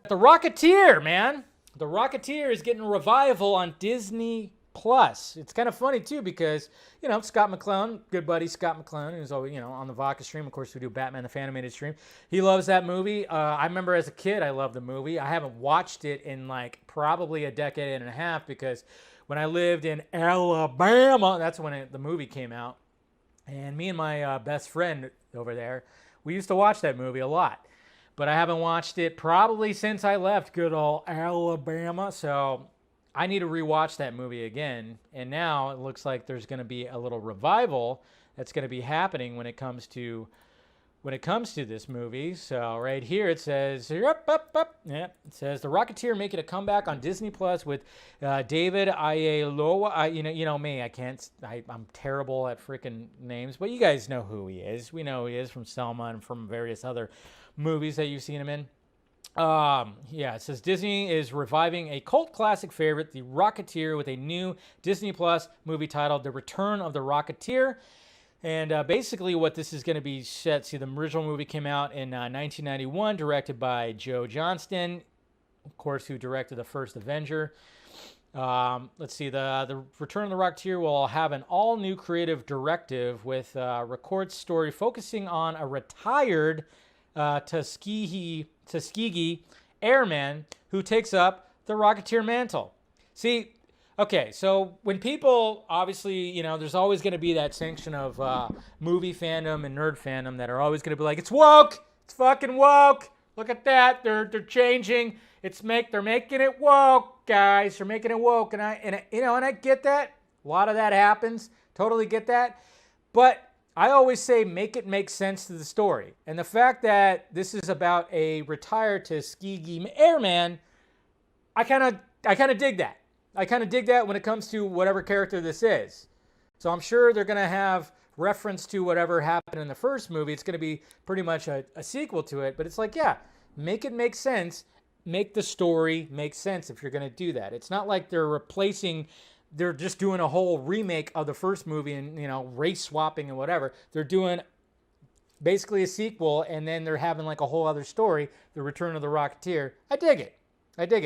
The Rocketeer, man. The Rocketeer is getting a revival on Disney Plus. It's kind of funny too because, Scott McClone, good buddy Scott McClone, who's always, on the Vodka stream. Of course, we do Batman the Fanimated stream. He loves that movie. I remember as a kid, I loved the movie. I haven't watched it in probably a decade and a half because when I lived in Alabama, that's when the movie came out. And me and my best friend over there, we used to watch that movie a lot. But I haven't watched it probably since I left good old Alabama. So I need to rewatch that movie again. And now it looks like there's going to be a little revival that's going to be happening when it comes to this movie. So right here it says, it says The Rocketeer making a comeback on Disney Plus with David Oyelowo. You know me, I'm terrible at freaking names, but you guys know who he is. We know who he is from Selma and from various other movies that you've seen him in. It says Disney is reviving a cult classic favorite, The Rocketeer, with a new Disney Plus movie titled The Return of the Rocketeer. And basically what this is going to be set, see, the original movie came out in 1991, directed by Joe Johnston, of course, who directed the first Avenger. Let's see, the Return of the Rocketeer will have an all-new creative directive with record story focusing on a retired Tuskegee airman who takes up the Rocketeer mantle. See, okay, so when people, obviously, there's always going to be that sanction of movie fandom and nerd fandom that are always going to be like, it's woke, it's fucking woke. Look at that, they're changing. They're making it woke, guys. They're making it woke, and I get that. A lot of that happens. Totally get that, but I always say make it make sense to the story. And the fact that this is about a retired Tuskegee airman, I kind of dig that. I kind of dig that when it comes to whatever character this is. So I'm sure they're going to have reference to whatever happened in the first movie. It's going to be pretty much a sequel to it. But it's like, yeah, make it make sense. Make the story make sense if you're going to do that. It's not like they're just doing a whole remake of the first movie and, race swapping and whatever. They're doing basically a sequel, and then they're having a whole other story, The Return of the Rocketeer. I dig it,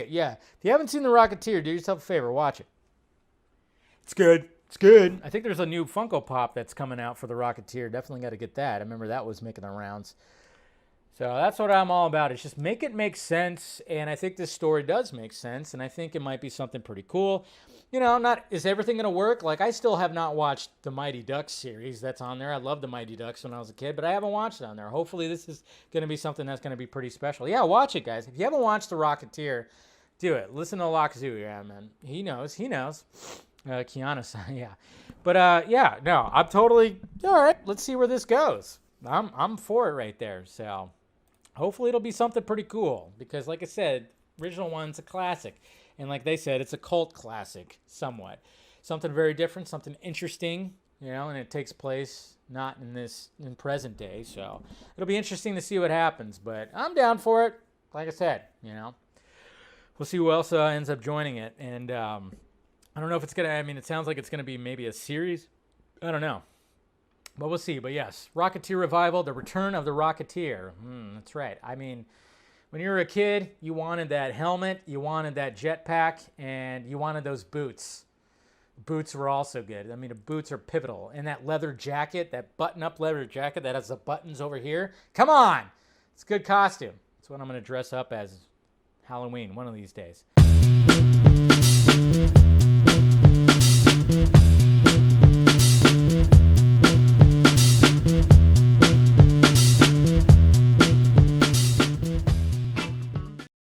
yeah. If you haven't seen The Rocketeer, do yourself a favor, watch it. It's good. I think there's a new Funko Pop that's coming out for The Rocketeer. Definitely got to get that. I remember that was making the rounds. So that's what I'm all about. It's just make it make sense, and I think this story does make sense, and I think it might be something pretty cool. Is everything going to work? I still have not watched the Mighty Ducks series that's on there. I loved the Mighty Ducks when I was a kid, but I haven't watched it on there. Hopefully this is going to be something that's going to be pretty special. Yeah, watch it, guys. If you haven't watched The Rocketeer, do it. Listen to Lockzoo, yeah, man. He knows. Keanu-san, yeah. But, I'm totally, all right, let's see where this goes. I'm for it right there, so hopefully it'll be something pretty cool because, like I said, original one's a classic. And like they said, it's a cult classic somewhat. Something very different, something interesting, and it takes place not in present day. So it'll be interesting to see what happens. But I'm down for it. Like I said, we'll see who else ends up joining it. And I don't know if it's going to, it sounds like it's going to be maybe a series. I don't know. But we'll see. But yes, Rocketeer Revival, The Return of the Rocketeer. That's right. When you were a kid, you wanted that helmet, you wanted that jetpack, and you wanted those boots. Boots were also good. The boots are pivotal. And that leather jacket, that button-up leather jacket that has the buttons over here. Come on! It's a good costume. It's what I'm going to dress up as Halloween one of these days.